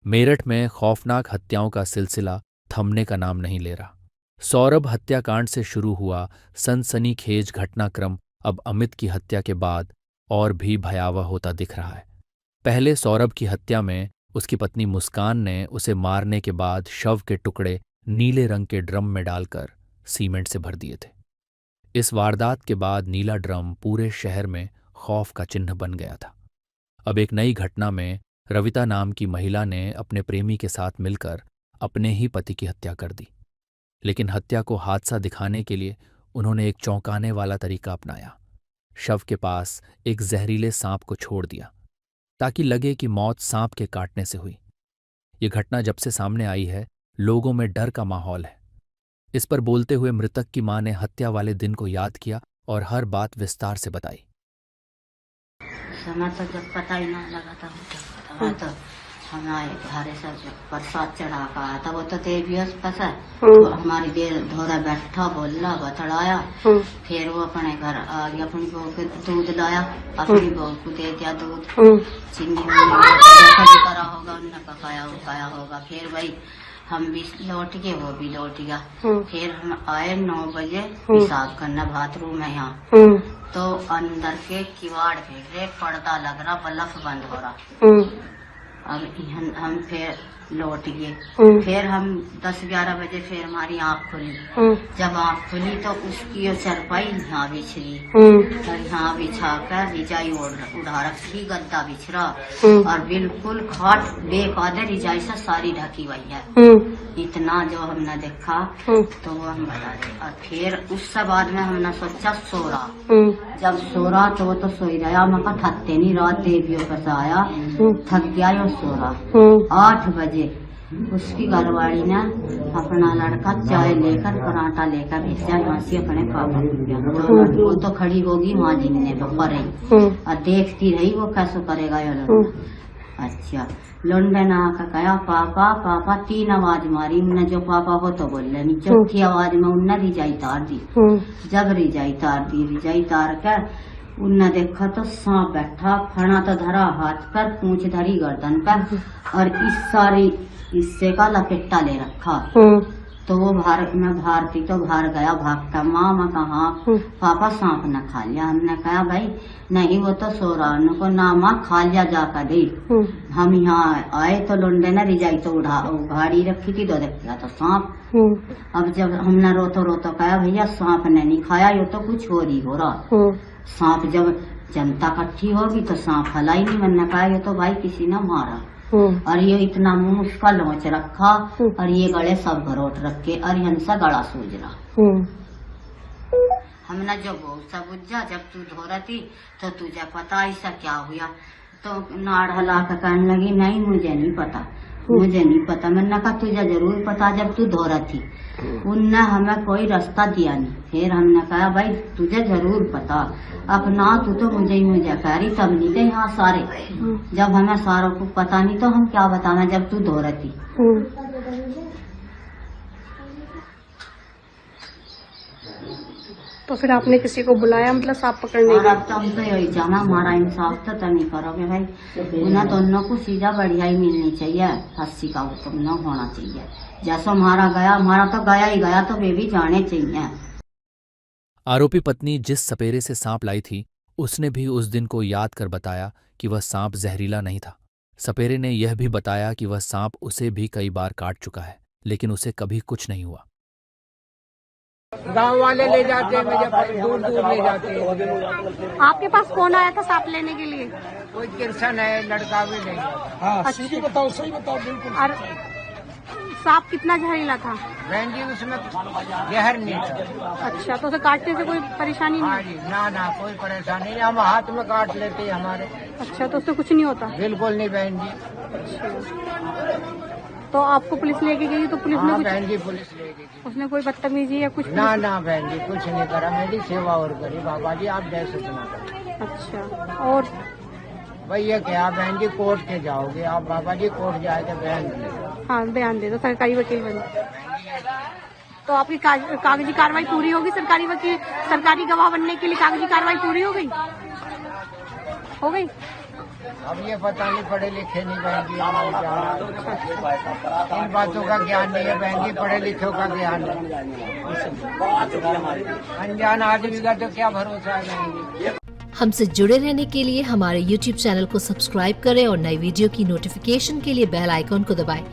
मेरठ में खौफनाक हत्याओं का सिलसिला थमने का नाम नहीं ले रहा। सौरभ हत्याकांड से शुरू हुआ सनसनीखेज घटनाक्रम अब अमित की हत्या के बाद और भी भयावह होता दिख रहा है। पहले सौरभ की हत्या में उसकी पत्नी मुस्कान ने उसे मारने के बाद शव के टुकड़े नीले रंग के ड्रम में डालकर सीमेंट से भर दिए थे। इस वारदात के बाद नीला ड्रम पूरे शहर में खौफ का चिन्ह बन गया था। अब एक नई घटना में रविता नाम की महिला ने अपने प्रेमी के साथ मिलकर अपने ही पति की हत्या कर दी। लेकिन हत्या को हादसा दिखाने के लिए उन्होंने एक चौंकाने वाला तरीका अपनाया। शव के पास एक जहरीले सांप को छोड़ दिया ताकि लगे कि मौत सांप के काटने से हुई। ये घटना जब से सामने आई है, लोगों में डर का माहौल है। इस पर बोलते हुए मृतक की मां ने हत्या वाले दिन को याद किया और हर बात विस्तार से बताई। समय तो जब पता ही ना लगा था, तो हमारे घर सब प्रसाद चढ़ा का आया था। वो तो देवियस पसा हमारी देर धोरा बैठा बोला बतड़ाया। फिर वो अपने घर आ गया, अपनी बहू के दूध लाया, अपनी बहू को दे दिया दूध, चीनी करा होगा, उन्हें पकाया होगा। फिर भाई हम भी लौट गए, वो भी लौट गया। फिर हम आए 9 बजे पेशाब करना बाथरूम है यहाँ, तो अंदर के किवाड़ भेजे, पर्दा लग रहा, बल्ब बंद हो रहा। अब हम फिर लौट गए। फिर हम 10-11 बजे फिर हमारी आँख खुली। जब आँख खुली तो उसकी चरपाई यहाँ बिछली और यहाँ बिछा कर रिजाई उड़ा रखी, गद्दा बिछ रहा और बिल्कुल खाट बेकायदे रिजाई से सारी ढकी हुई है। इतना जो हमने देखा तो वो हम बता रहे। और फिर उससे बाद में हमने सोचा सो रहा। जब सो रहा तो वो तो सोई रहा, मैं थकते नहीं, रात देवियों का आया, थक गया और सो रहा। 8 बजे उसकी घरवाली ने अपना लड़का चाय लेकर पराठा लेकर भेजा यहाँ से अपने पापा को। वो तो खड़ी होगी वहाँ जिनने तो परे और देखती रही वो कैसे करेगा ये लड़का। अच्छा, लुंडे ने आकर कहा पापा पापा, 3 आवाज मारी। उनने जो पापा हो तो बोल रही, चौथी आवाज में उनने रिजाई तार दी। जब रिजाई तार कर उनने देखा तो सांप बैठा, फना तो धरा हाथ पर, पूंछ धरी गर्दन पर और इस सारी हिस्से का लपेटा ले रखा। तो वो भारती तो बाहर गया भागता, माँ मैं कहा पापा सांप न खा लिया। हमने कहा भाई नहीं, वो तो सो रहा। उनको ना माँ खा लिया जाकर दे। हम यहाँ आए तो लुंडे ने रिजाई तो उघाड़ी रखी थी, तो देख लिया तो सांप। अब जब हमने रोतो कहा भैया सांप ने नहीं खाया, ये तो कुछ और ही हो रहा। सांप जब जनता इकट्ठी होगी तो सांप हला ही नहीं। मैंने कहा ये तो भाई किसी ने मारा। और ये इतना मुंह उसका लोच रखा और ये गले सब घरोट रखे और हंसा गला सूझ रहा। हमने जो बहुत सा बुझा, जब तू धो रही तो तुझे पता ऐसा क्या हुआ? तो नाड़ हला कर कहने लगी नहीं मुझे नहीं पता। मैंने कहा तुझे जरूर पता जब तू धो रही थी। उनने हमें कोई रास्ता दिया नहीं। फिर हमने कहा भाई तुझे जरूर पता, अपना तू तो मुझे कह रही, तब नहीं थे यहाँ सारे। जब हमें सारों को पता नहीं तो हम क्या बताना जब तू धो रही थी। तो फिर आपने किसी को बुलाया मतलब सांप पकड़ने? और अब तो हम तो यही जाना, हमारा इंसाफ तो नहीं करोगे भाई। उन्हें दोनों को सीधा बढ़िया ही मिलनी चाहिए, फांसी का हुक्म न होना चाहिए। जैसा हमारा तो गया ही गया, तो वे भी जाने चाहिए। आरोपी पत्नी जिस सपेरे से सांप लाई थी, उसने भी उस दिन को याद कर बताया कि वह सांप जहरीला नहीं था। सपेरे ने यह भी बताया कि वह सांप उसे भी कई बार काट चुका है, लेकिन उसे कभी कुछ नहीं हुआ। गांव वाले ले जाते हैं, दूर ले जाते हैं। आपके पास कौन आया था सांप लेने के लिए? कोई किरसन है, लड़का भी नहीं। हाँ, सही बताओ बिल्कुल। और सांप कितना जहरीला था? बहन जी उसमें जहर नहीं था। अच्छा, तो उसे काटने से कोई परेशानी नहीं? हाँ जी, ना कोई परेशानी नहीं, हम हाथ में काट लेते हमारे। अच्छा, तो उससे कुछ नहीं होता? बिल्कुल नहीं बहन जी। तो आपको पुलिस लेके गई तो पुलिस ने कुछ? बहन जी पुलिस ले गई। उसने कोई बदतमीजी या कुछ? ना बहन जी कुछ नहीं करा, मेरी सेवा और करी। बाबा जी आप जैसे सुना कर। अच्छा, और भैया क्या बहन जी कोर्ट के जाओगे आप? बाबा जी कोर्ट जाए तो बहन जी। हाँ बयान दे दो, सरकारी वकील बनो तो आपकी कागजी कार्रवाई पूरी होगी। सरकारी गवाह बनने के लिए कागजी कार्रवाई पूरी हो गई? अब ये पता नहीं, पढ़े लिखे नहीं बहन जी, इन बातों का ज्ञान नहीं है बहन जी, पढ़े लिखों का ज्ञान है। अनजान आदमी का तो क्या भरोसा है बहन जी। हमसे जुड़े रहने के लिए हमारे YouTube चैनल को सब्सक्राइब करें और नई वीडियो की नोटिफिकेशन के लिए बेल आइकॉन को दबाएं।